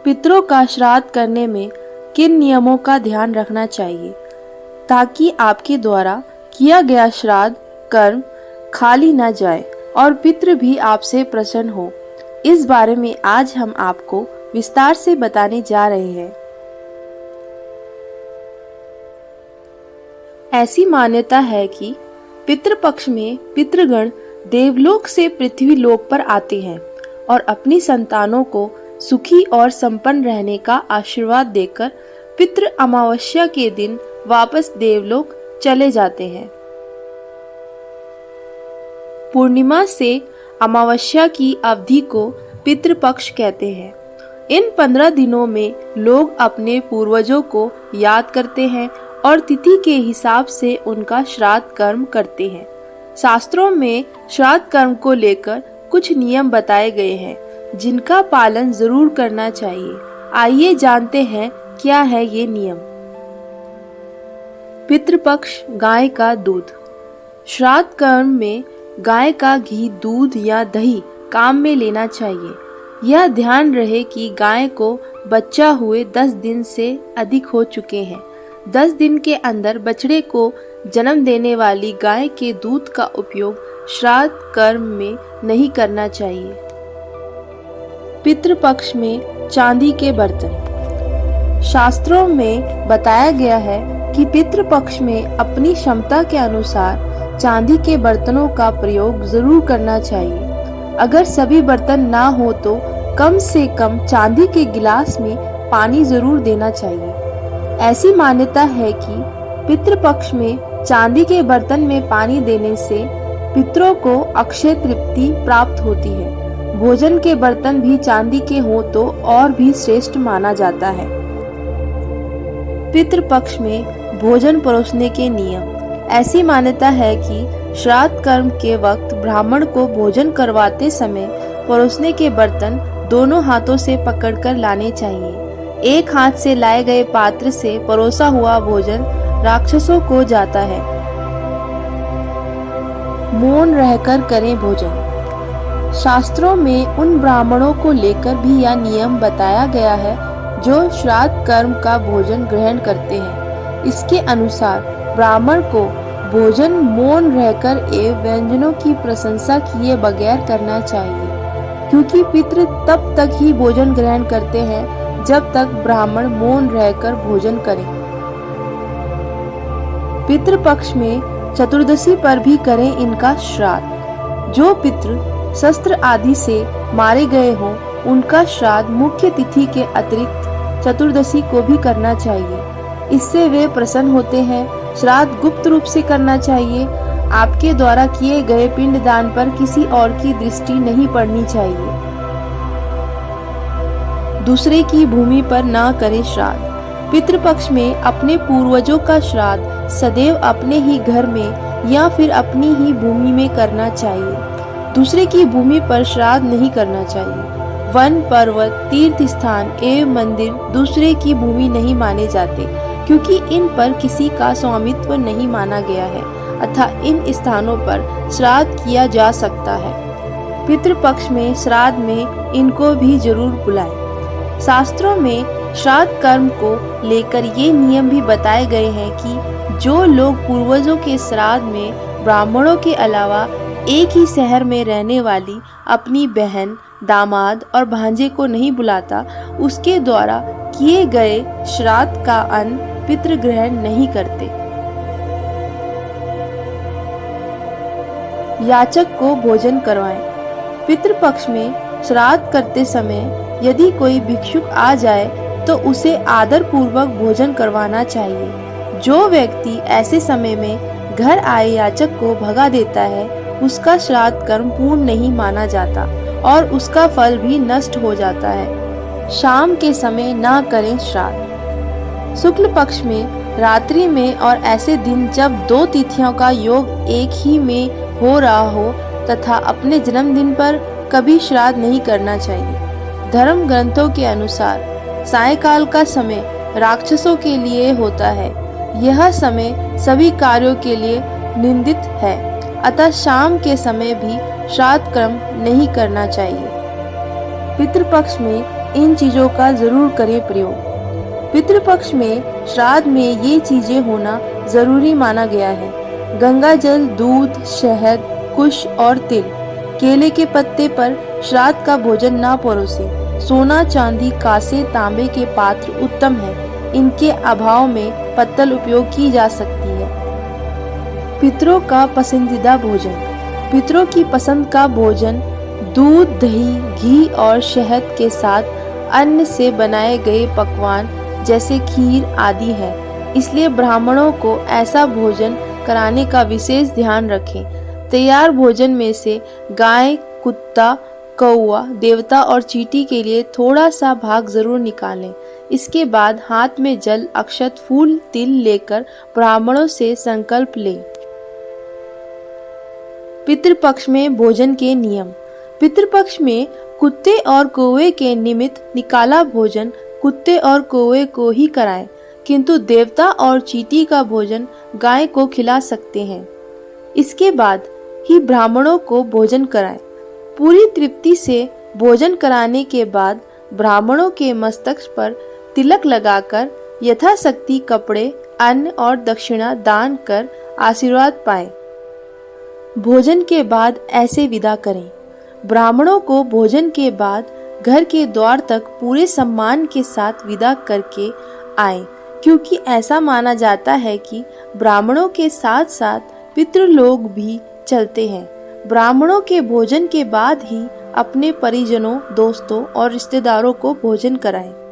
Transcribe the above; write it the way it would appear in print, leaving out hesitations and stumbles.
पितरों का श्राद्ध करने में किन नियमों का ध्यान रखना चाहिए ताकि आपके द्वारा किया गया श्राद्ध कर्म खाली न जाए और पितृ भी आपसे प्रसन्न हो, इस बारे में आज हम आपको विस्तार से बताने जा रहे हैं। ऐसी मान्यता है कि पितृपक्ष में पितृगण देवलोक से पृथ्वी लोक पर आते हैं और अपनी संतानों को सुखी और संपन्न रहने का आशीर्वाद देकर पितृ अमावस्या के दिन वापस देवलोक चले जाते हैं। पूर्णिमा से अमावस्या की अवधि को पितृपक्ष कहते हैं। इन 15 दिनों में लोग अपने पूर्वजों को याद करते हैं और तिथि के हिसाब से उनका श्राद्ध कर्म करते हैं। शास्त्रों में श्राद्ध कर्म को लेकर कुछ नियम बताए गए हैं जिनका पालन जरूर करना चाहिए। आइए जानते हैं क्या है ये नियम। पितृपक्ष गाय का दूध। श्राद्ध कर्म में गाय का घी, दूध या दही काम में लेना चाहिए। यह ध्यान रहे कि गाय को बच्चा हुए 10 दिन से अधिक हो चुके हैं। 10 दिन के अंदर बछड़े को जन्म देने वाली गाय के दूध का उपयोग श्राद्ध कर्म में नहीं करना चाहिए। पितृपक्ष में चांदी के बर्तन। शास्त्रों में बताया गया है कि पितृपक्ष में अपनी क्षमता के अनुसार चांदी के बर्तनों का प्रयोग जरूर करना चाहिए। अगर सभी बर्तन ना हो तो कम से कम चांदी के गिलास में पानी जरूर देना चाहिए। ऐसी मान्यता है कि पितृपक्ष में चांदी के बर्तन में पानी देने से पितरों को अक्षय तृप्ति प्राप्त होती है। भोजन के बर्तन भी चांदी के हो तो और भी श्रेष्ठ माना जाता है। पितृपक्ष में भोजन परोसने के नियम। ऐसी मान्यता है कि श्राद्ध कर्म के वक्त ब्राह्मण को भोजन करवाते समय परोसने के बर्तन दोनों हाथों से पकड़कर लाने चाहिए। एक हाथ से लाए गए पात्र से परोसा हुआ भोजन राक्षसों को जाता है। मौन रहकर करें भोजन। शास्त्रों में उन ब्राह्मणों को लेकर भी यह नियम बताया गया है जो श्राद्ध कर्म का भोजन ग्रहण करते हैं। इसके अनुसार ब्राह्मण को भोजन मौन रहकर एवं व्यंजनों की प्रशंसा किए बगैर करना चाहिए, क्योंकि पितृ तब तक ही भोजन ग्रहण करते हैं जब तक ब्राह्मण मौन रहकर भोजन करें। पितृपक्ष में चतुर्दशी पर भी करें इनका श्राद्ध। जो पितृ शस्त्र आदि से मारे गए हों उनका श्राद्ध मुख्य तिथि के अतिरिक्त चतुर्दशी को भी करना चाहिए। इससे वे प्रसन्न होते हैं। श्राद्ध गुप्त रूप से करना चाहिए। आपके द्वारा किए गए पिंडदान पर किसी और की दृष्टि नहीं पड़नी चाहिए। दूसरे की भूमि पर न करें श्राद्ध। पितृपक्ष में अपने पूर्वजों का श्राद्ध सदैव अपने ही घर में या फिर अपनी ही भूमि में करना चाहिए। दूसरे की भूमि पर श्राद्ध नहीं करना चाहिए। वन, पर्वत, तीर्थ स्थान एवं मंदिर दूसरे की भूमि नहीं माने जाते, क्योंकि इन पर किसी का स्वामित्व नहीं माना गया है, अतः इन स्थानों पर श्राद्ध किया जा सकता है। पितृपक्ष में श्राद्ध में इनको भी जरूर बुलाएं। शास्त्रों में श्राद्ध कर्म को लेकर ये नियम भी बताए गए हैं कि जो लोग पूर्वजों के श्राद्ध में ब्राह्मणों के अलावा एक ही शहर में रहने वाली अपनी बहन, दामाद और भांजे को नहीं बुलाता, उसके द्वारा किए गए श्राद्ध का अन्न पितृ ग्रहण नहीं करते। याचक को भोजन करवाएं। पितृपक्ष में श्राद्ध करते समय यदि कोई भिक्षुक आ जाए तो उसे आदर पूर्वक भोजन करवाना चाहिए। जो व्यक्ति ऐसे समय में घर आए याचक को भगा देता है उसका श्राद्ध कर्म पूर्ण नहीं माना जाता और उसका फल भी नष्ट हो जाता है। शाम के समय न करें श्राद्ध। शुक्ल पक्ष में रात्रि में और ऐसे दिन जब 2 तिथियों का योग एक ही में हो रहा हो तथा अपने जन्मदिन पर कभी श्राद्ध नहीं करना चाहिए। धर्म ग्रंथों के अनुसार सायंकाल का समय राक्षसों के लिए होता है। यह समय सभी कार्यों के लिए निंदित है, अतः शाम के समय भी श्राद्ध कर्म नहीं करना चाहिए। पितृपक्ष में इन चीजों का जरूर करें प्रयोग। पितृपक्ष में श्राद्ध में ये चीजें होना जरूरी माना गया है। गंगा जल, दूध, शहद, कुश और तिल। केले के पत्ते पर श्राद्ध का भोजन ना परोसे। सोना, चांदी, कांसे, तांबे के पात्र उत्तम है। इनके अभाव में पत्तल उपयोग की जा सकती है। पितरों का पसंदीदा भोजन। पितरों की पसंद का भोजन दूध, दही, घी और शहद के साथ अन्न से बनाए गए पकवान जैसे खीर आदि है। इसलिए ब्राह्मणों को ऐसा भोजन कराने का विशेष ध्यान रखें। तैयार भोजन में से गाय, कुत्ता, कौवा, देवता और चींटी के लिए थोड़ा सा भाग जरूर निकालें। इसके बाद हाथ में जल, अक्षत, फूल, तिल लेकर ब्राह्मणों से संकल्प लें। पितृपक्ष में भोजन के नियम। पितृपक्ष में कुत्ते और कौवे के निमित्त निकाला भोजन कुत्ते और कौवे को ही कराएं, किंतु देवता और चींटी का भोजन गाय को खिला सकते हैं। इसके बाद ही ब्राह्मणों को भोजन कराएं। पूरी तृप्ति से भोजन कराने के बाद ब्राह्मणों के मस्तक पर तिलक लगाकर यथाशक्ति कपड़े, अन्न और दक्षिणा दान कर आशीर्वाद पाएं। भोजन के बाद ऐसे विदा करें। ब्राह्मणों को भोजन के बाद घर के द्वार तक पूरे सम्मान के साथ विदा करके आए, क्योंकि ऐसा माना जाता है कि ब्राह्मणों के साथ साथ पितृलोक भी चलते हैं। ब्राह्मणों के भोजन के बाद ही अपने परिजनों, दोस्तों और रिश्तेदारों को भोजन कराएं।